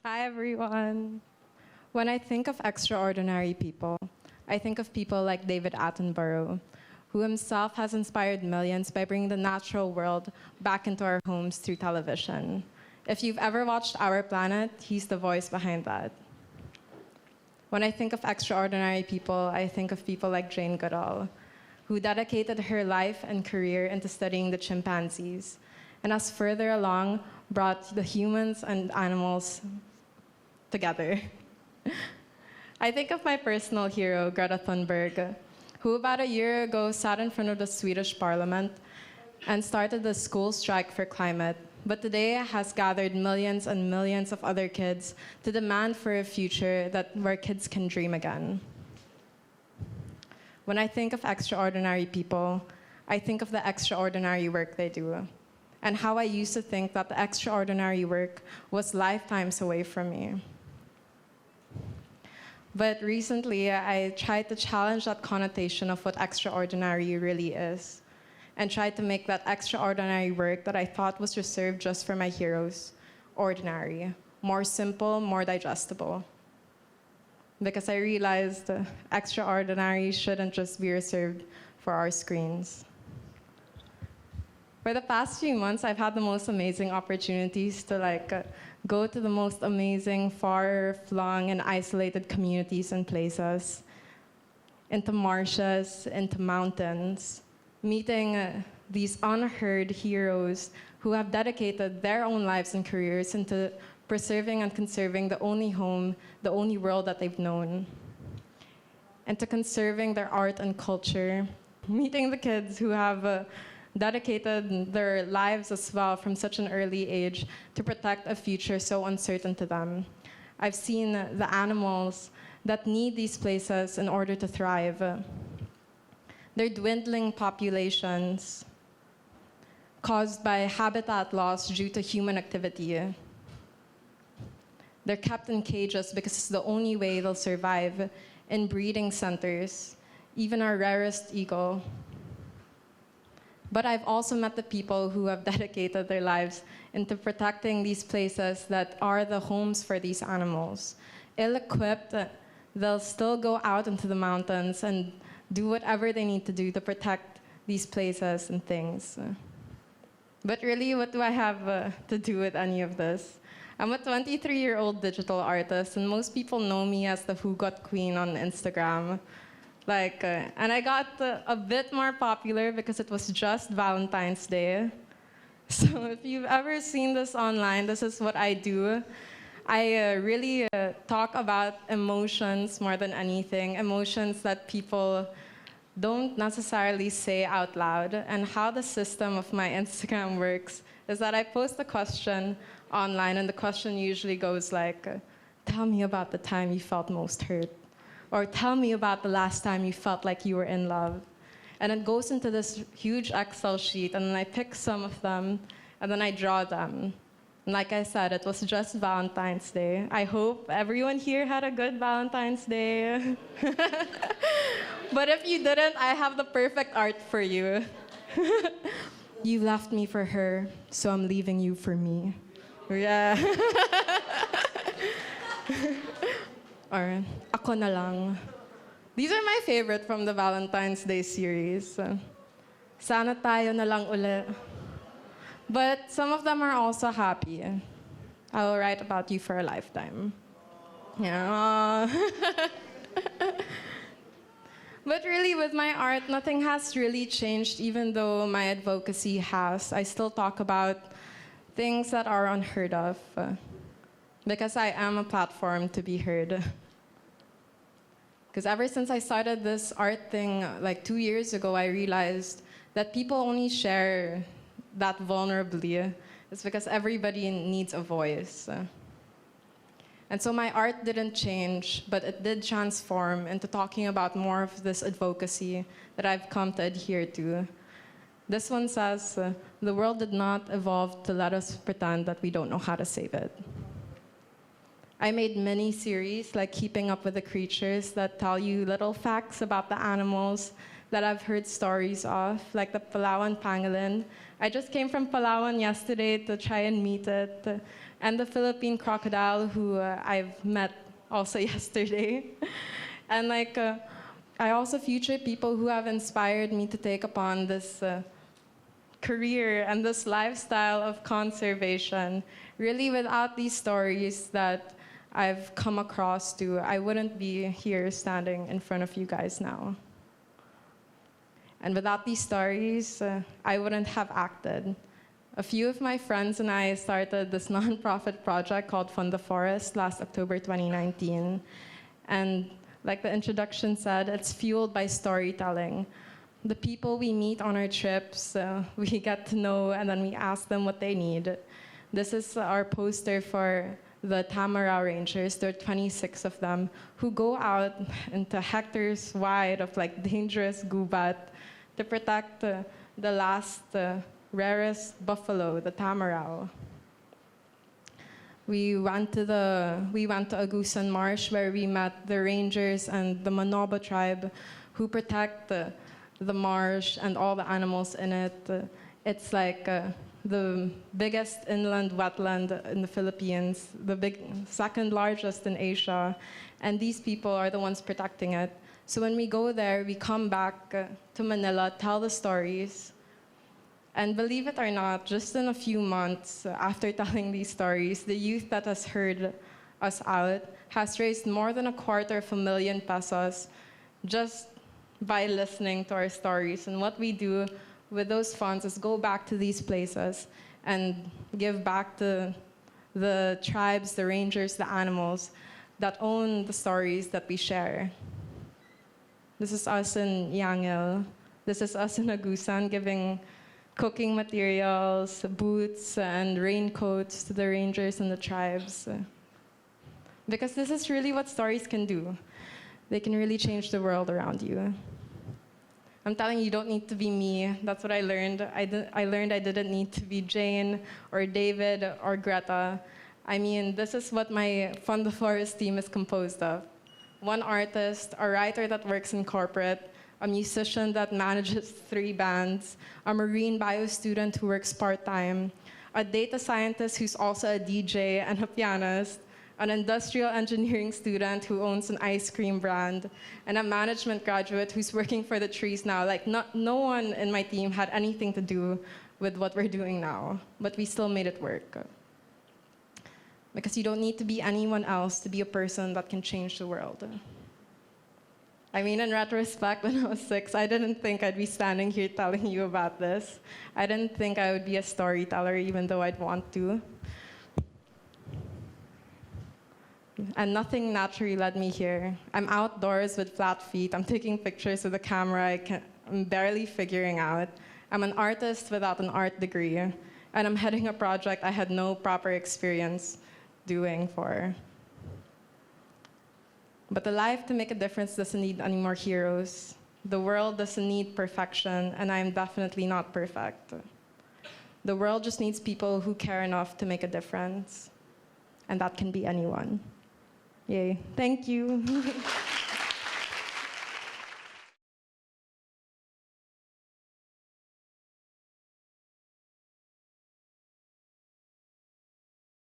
Hi, everyone. When I think of extraordinary people, I think of people like David Attenborough, who himself has inspired millions by bringing the natural world back into our homes through television. If you've ever watched Our Planet, he's the voice behind that. When I think of extraordinary people, I think of people like Jane Goodall, who dedicated her life and career into studying the chimpanzees, and as further along, brought the humans and animals together. I think of my personal hero, Greta Thunberg, who about a year ago sat in front of the Swedish parliament and started the school strike for climate, but today has gathered millions and millions of other kids to demand for a future where kids can dream again. When I think of extraordinary people, I think of the extraordinary work they do, and how I used to think that the extraordinary work was lifetimes away from me. But recently, I tried to challenge that connotation of what extraordinary really is, and tried to make that extraordinary work that I thought was reserved just for my heroes ordinary, more simple, more digestible. Because I realized extraordinary shouldn't just be reserved for our screens. For the past few months, I've had the most amazing opportunities to go to the most amazing, far-flung and isolated communities and places, into marshes, into mountains, meeting these unheard heroes who have dedicated their own lives and careers into preserving and conserving the only home, the only world that they've known, and to conserving their art and culture, meeting the kids who have dedicated their lives as well from such an early age to protect a future so uncertain to them. I've seen the animals that need these places in order to thrive. Their dwindling populations caused by habitat loss due to human activity. They're kept in cages because it's the only way they'll survive in breeding centers, even our rarest eagle. But I've also met the people who have dedicated their lives into protecting these places that are the homes for these animals. Ill-equipped, they'll still go out into the mountains and do whatever they need to do to protect these places and things. But really, what do I have to do with any of this? I'm a 23-year-old digital artist, and most people know me as the Who Got Queen on Instagram. And I got a bit more popular because it was just Valentine's Day. So if you've ever seen this online, this is what I do. I really talk about emotions more than anything, emotions that people don't necessarily say out loud. And how the system of my Instagram works is that I post a question online, and the question usually goes like, tell me about the time you felt most hurt. Or tell me about the last time you felt like you were in love. And it goes into this huge Excel sheet, and then I pick some of them, and then I draw them. And like I said, it was just Valentine's Day. I hope everyone here had a good Valentine's Day. But if you didn't, I have the perfect art for you. You left me for her, so I'm leaving you for me. Yeah. Or, ako na lang. These are my favorite from the Valentine's Day series. Sana tayo na lang uli. But some of them are also happy. I'll write about you for a lifetime. Yeah. But really, with my art, nothing has really changed, even though my advocacy has. I still talk about things that are unheard of. Because I am a platform to be heard. Because ever since I started this art thing 2 years ago, I realized that people only share that vulnerably. It's because everybody needs a voice. And so my art didn't change, but it did transform into talking about more of this advocacy that I've come to adhere to. This one says, the world did not evolve to let us pretend that we don't know how to save it. I made mini-series like Keeping Up with the Creatures that tell you little facts about the animals that I've heard stories of, like the Palawan pangolin. I just came from Palawan yesterday to try and meet it, and the Philippine crocodile, who I've met also yesterday. And I also feature people who have inspired me to take upon this career and this lifestyle of conservation. Really, without these stories that I've come across I wouldn't be here standing in front of you guys now. And without these stories, I wouldn't have acted. A few of my friends and I started this nonprofit project called Fund the Forest last October 2019. And like the introduction said, it's fueled by storytelling. The people we meet on our trips, we get to know, and then we ask them what they need. This is our poster for the Tamarao Rangers. There are 26 of them who go out into hectares wide of dangerous gubat to protect the last rarest buffalo, the Tamarao. We went to Agusan Marsh, where we met the rangers and the Manoba tribe who protect the marsh and all the animals in it. It's the biggest inland wetland in the Philippines, the second largest in Asia, and these people are the ones protecting it. So when we go there, we come back to Manila, tell the stories, and believe it or not, just in a few months after telling these stories, the youth that has heard us out has raised more than 250,000 pesos just by listening to our stories. And what we do with those funds is go back to these places and give back to the tribes, the rangers, the animals that own the stories that we share. This is us in Yangil. This is us in Agusan giving cooking materials, boots, and raincoats to the rangers and the tribes. Because this is really what stories can do. They can really change the world around you. I'm telling you, you don't need to be me. That's what I learned. I learned I didn't need to be Jane or David or Greta. I mean, this is what my Fund the Forest team is composed of. One artist, a writer that works in corporate, a musician that manages 3 bands, a marine bio student who works part-time, a data scientist who's also a DJ and a pianist, an industrial engineering student who owns an ice cream brand, and a management graduate who's working for the trees now. No one in my team had anything to do with what we're doing now, but we still made it work. Because you don't need to be anyone else to be a person that can change the world. I mean, in retrospect, when I was 6, I didn't think I'd be standing here telling you about this. I didn't think I would be a storyteller, even though I'd want to. And nothing naturally led me here. I'm outdoors with flat feet. I'm taking pictures with a camera I'm barely figuring out. I'm an artist without an art degree. And I'm heading a project I had no proper experience doing for. But the life to make a difference doesn't need any more heroes. The world doesn't need perfection, and I'm definitely not perfect. The world just needs people who care enough to make a difference. And that can be anyone. Yay. Thank you.